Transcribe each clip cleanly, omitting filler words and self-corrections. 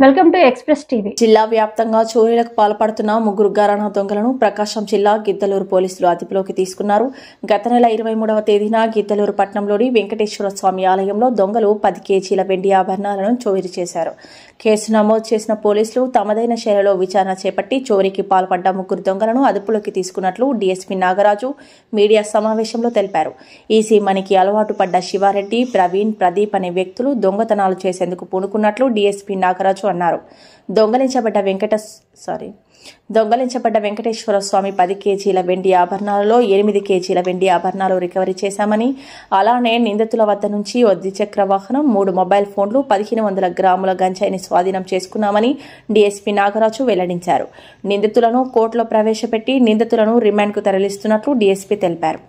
Welcome to express TV. జిల్లా వ్యాప్తంగా చోరీలకు పాల్పడుతున్న ముగ్గురు ఘరానా దొంగలను ప్రకాశం జిల్లా గిద్దలూరు పోలీసులు అదుపులోకి తీసుకున్నారు. గత నెల 23వ తేదీన గిద్దలూరు పట్టణంలోని వెంకటేశ్వర స్వామి ఆలయంలో దొంగలు 10 కేజీల వెండి ఆభరణాలను చోరీ చేశారు. కేసు నమోదు చేసిన పోలీసులు తమదైన శైలిలో విచారణ చేపట్టి చోరీకి పాల్పడ్డ ముగ్గురు దొంగలను అదుపులోకి తీసుకున్నట్లు డీఎస్పీ నాగరాజు మీడియా సమావేశంలో తెలిపారు. ఈసీ మనీకి అలవాటు పడ్డ శివారెడ్డి, ప్రవీణ్, ప్రదీప్ అనే వ్యక్తులు దొంగతనాలు చేసేందుకు పూనుకున్నట్లు డీఎస్పీ నాగరాజు అన్నారు. దొంగలించబడ్డ వెంకటేశ్వర స్వామి 10 కేజీల వెండి ఆభరణాలలో 8 కేజీల వెండి ఆభరణాలు రికవరీ చేశామని, అలానే నిందితుల వద్ద నుంచి ద్విచక్ర వాహనం, 3 మొబైల్ ఫోన్లు, 1500 గ్రాముల గంజాయిని స్వాధీనం చేసుకున్నామని డీఎస్పీ నాగరాజు వెల్లడించారు. నిందితులను కోర్టులో ప్రవేశపెట్టి నిందితులను రిమాండ్కు తరలిస్తున్నట్లు డీఎస్పీ తెలిపారు.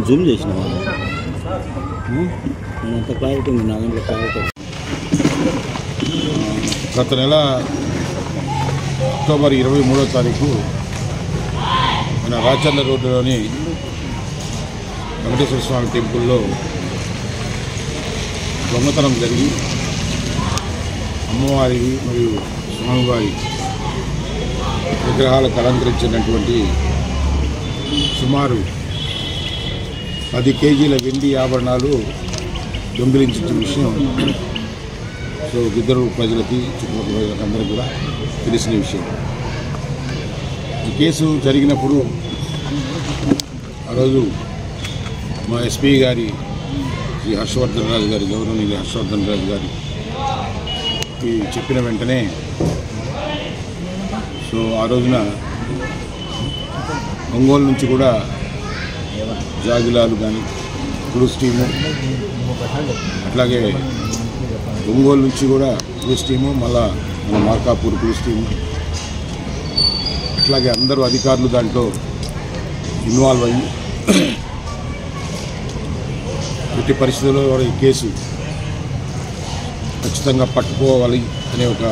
జూమ్ చేసిన అంత క్లారిటీ ఉంది నా దాంట్లో క్లారిటీ. గత నెల అక్టోబర్ 23వ తారీఖు మన రాచర్ల రోడ్డులోని వెంకటేశ్వర స్వామి టెంపుల్లో దొంగతనం జరిగి అమ్మవారి మరియు స్వామివారి విగ్రహాలకు అలంకరించినటువంటి సుమారు 10 కేజీల వెండి ఆభరణాలు దొంగిలించిన విషయం గిద్దలూరు ప్రజలకి, చుట్టుపక్కల ప్రజలకు అందరికీ కూడా తెలిసిన విషయం. ఈ కేసు జరిగినప్పుడు ఆ రోజు మా ఎస్పీ గారి శ్రీ హర్షవర్ధన్ రాజు గారి, గౌరవనీయులు హర్షవర్ధన్ రాజు గారికి చెప్పిన వెంటనే ఆ రోజున ఒంగోలు నుంచి కూడా జాగిలాలు కానీ క్రూజ్ టీము, అట్లాగే ఒంగోలు నుంచి కూడా క్రూజ్ టీము, మళ్ళా మన మార్కాపూర్ క్రూజ్ టీము, అట్లాగే అందరూ అధికారులు దాంట్లో ఇన్వాల్వ్ అయ్యి ఎట్టి పరిస్థితుల్లో కూడా ఈ కేసు ఖచ్చితంగా పట్టుకోవాలి అనే ఒక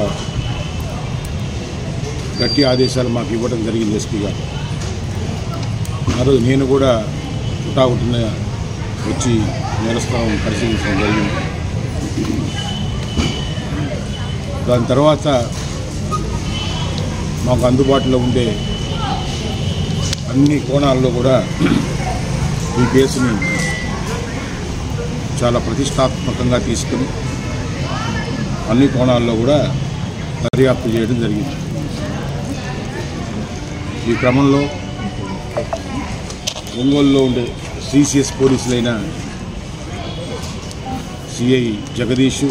గట్టి ఆదేశాలు మాకు ఇవ్వడం జరిగింది ఎస్పీ గారు. ఆ రోజు నేను కూడా హుటాహుటిన వచ్చి నేరస్థలం పరిశీలించడం జరిగింది. దాని తర్వాత మాకు అందుబాటులో ఉండే అన్ని కోణాల్లో కూడా ఈ కేసుని చాలా ప్రతిష్టాత్మకంగా తీసుకుని అన్ని కోణాల్లో కూడా దర్యాప్తు చేయడం జరిగింది. ఈ క్రమంలో ఒంగోలులో ఉండే సిసిఎస్ పోలీసులైన సిఐ జగదీష్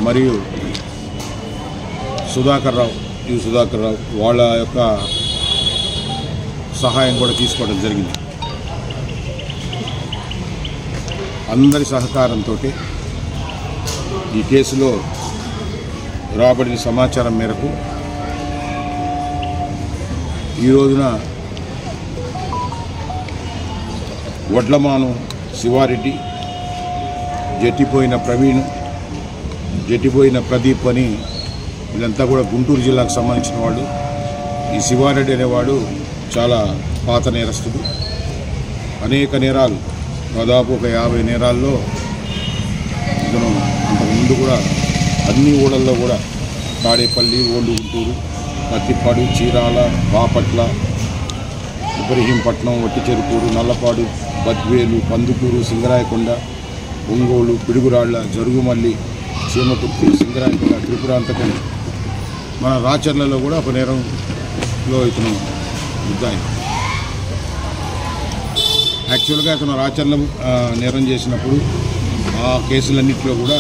మరియు సుధాకర్ రావు వాళ్ళ యొక్క సహాయం కూడా తీసుకోవడం జరిగింది. అందరి సహకారంతో ఈ కేసులో రాబడిన సమాచారం మేరకు ఈ రోజున వడ్లమాను శివారెడ్డి, జట్టిపోయిన ప్రవీణ్, జట్టిపోయిన ప్రదీప్ అని వీళ్ళంతా కూడా గుంటూరు జిల్లాకు సంబంధించిన వాళ్ళు. ఈ శివారెడ్డి అనేవాడు చాలా పాత నేరస్తుడు. అనేక నేరాలు, దాదాపు ఒక 50 నేరాల్లో ఇతను అంతకుముందు కూడా అన్ని ఊళ్ళల్లో కూడా తాడేపల్లి, ఓల్డ్ గుంటూరు, పత్తిపాడు, చీరాల, బాపట్ల, ఇబ్రహీంపట్నం, వట్టిచెరుకూరు, నల్లపాడు, బద్వేలు, కందుకూరు, సింగరాయకొండ, ఒంగోలు, పిడుగురాళ్ల, జరుగుమల్లి, చీమకుర్తి, సింగరాయకొండ, త్రిపురాంతకం, మన రాచర్లలో కూడా ఒక నేరంలో ఇతను ముద్దాయి. యాక్చువల్గా ఇతను రాచర్ల నేరం చేసినప్పుడు ఆ కేసులన్నింటిలో కూడా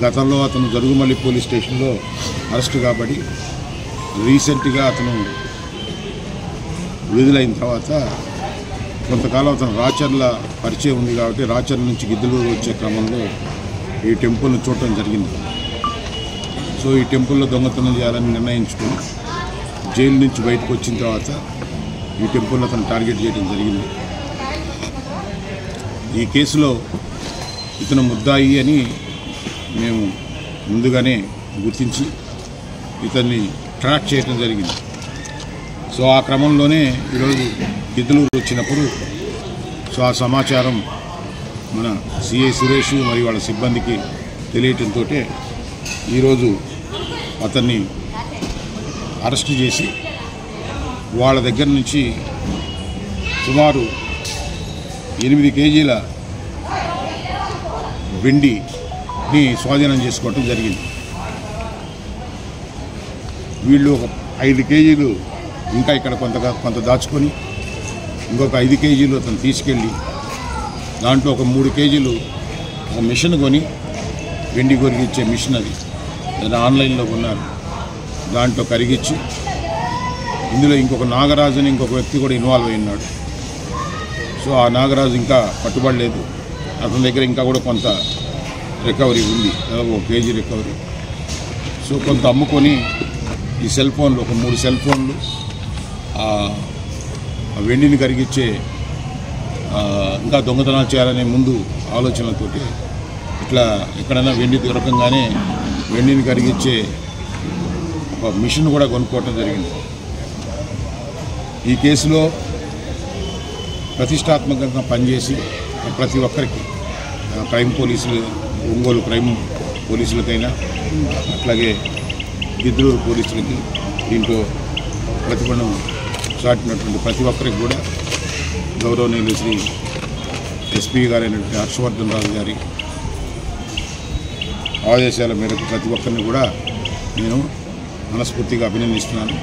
గతంలో అతను జరుగుమల్లి పోలీస్ స్టేషన్లో అరెస్టు కాబట్టి రీసెంట్గా అతను విడుదలైన తర్వాత కొంతకాలం అతను రాచర్ల పరిచయం ఉంది కాబట్టి రాచర్ల నుంచి గిద్దలూరు వచ్చే క్రమంలో ఈ టెంపుల్ను చూడటం జరిగింది. ఈ టెంపుల్లో దొంగతనం చేయాలని నిర్ణయించుకుని జైలు నుంచి బయటకు వచ్చిన తర్వాత ఈ టెంపుల్ని అతను టార్గెట్ చేయడం జరిగింది. ఈ కేసులో ఇతను ముద్దాయి అని మేము ముందుగానే గుర్తించి ఇతన్ని ట్రాక్ చేయడం జరిగింది. సో ఆ క్రమంలోనే ఈరోజు గిద్దలూరు వచ్చినప్పుడు సో ఆ సమాచారం మన సిఐ సురేష్ మరియు వాళ్ళ సిబ్బందికి తెలియటంతో ఈరోజు అతన్ని అరెస్ట్ చేసి వాళ్ళ దగ్గర నుంచి సుమారు 8 కేజీల వెండిని స్వాధీనం చేసుకోవటం జరిగింది. వీళ్ళు ఒక 5 కేజీలు ఇంకా ఇక్కడ కొంత దాచుకొని ఇంకొక 5 కేజీలు అతను తీసుకెళ్ళి దాంట్లో ఒక 3 కేజీలు ఒక మిషన్ కొని వెండి కొరిగిచ్చే మిషన్ అది ఆన్లైన్లో కొన్నారు. దాంట్లో కరిగించి ఇందులో ఇంకొక నాగరాజుని ఇంకొక వ్యక్తి కూడా ఇన్వాల్వ్ అయి ఉన్నాడు. సో ఆ నాగరాజు ఇంకా పట్టుబడలేదు. అతని దగ్గర ఇంకా కూడా కొంత రికవరీ ఉంది, 1 కేజీ రికవరీ. సో కొంత అమ్ముకొని ఈ సెల్ ఫోన్లు ఒక 3 సెల్ ఫోన్లు వెండిని కరిగించే ఇంకా దొంగతనాలు చేయాలనే ముందు ఆలోచనలతోటి ఇట్లా ఎక్కడైనా వెండి దొరకంగానే వెండిని కరిగించే ఒక మిషన్ కూడా కొనుక్కోవటం జరిగింది. ఈ కేసులో ప్రతిష్టాత్మకంగా పనిచేసి ప్రతి ఒక్కరికి క్రైమ్ పోలీసులు, ఒంగోలు క్రైమ్ పోలీసులకైనా అట్లాగే గిద్దలూరు పోలీసులకి దీంట్లో ప్రతిఫలం చాటినటువంటి ప్రతి ఒక్కరికి కూడా గౌరవనీయులు శ్రీ ఎస్పీ గారైనటువంటి హర్షవర్ధన్ రాజు గారి ఆదేశాల మేరకు ప్రతి ఒక్కరిని కూడా నేను మనస్ఫూర్తిగా అభినందిస్తున్నాను.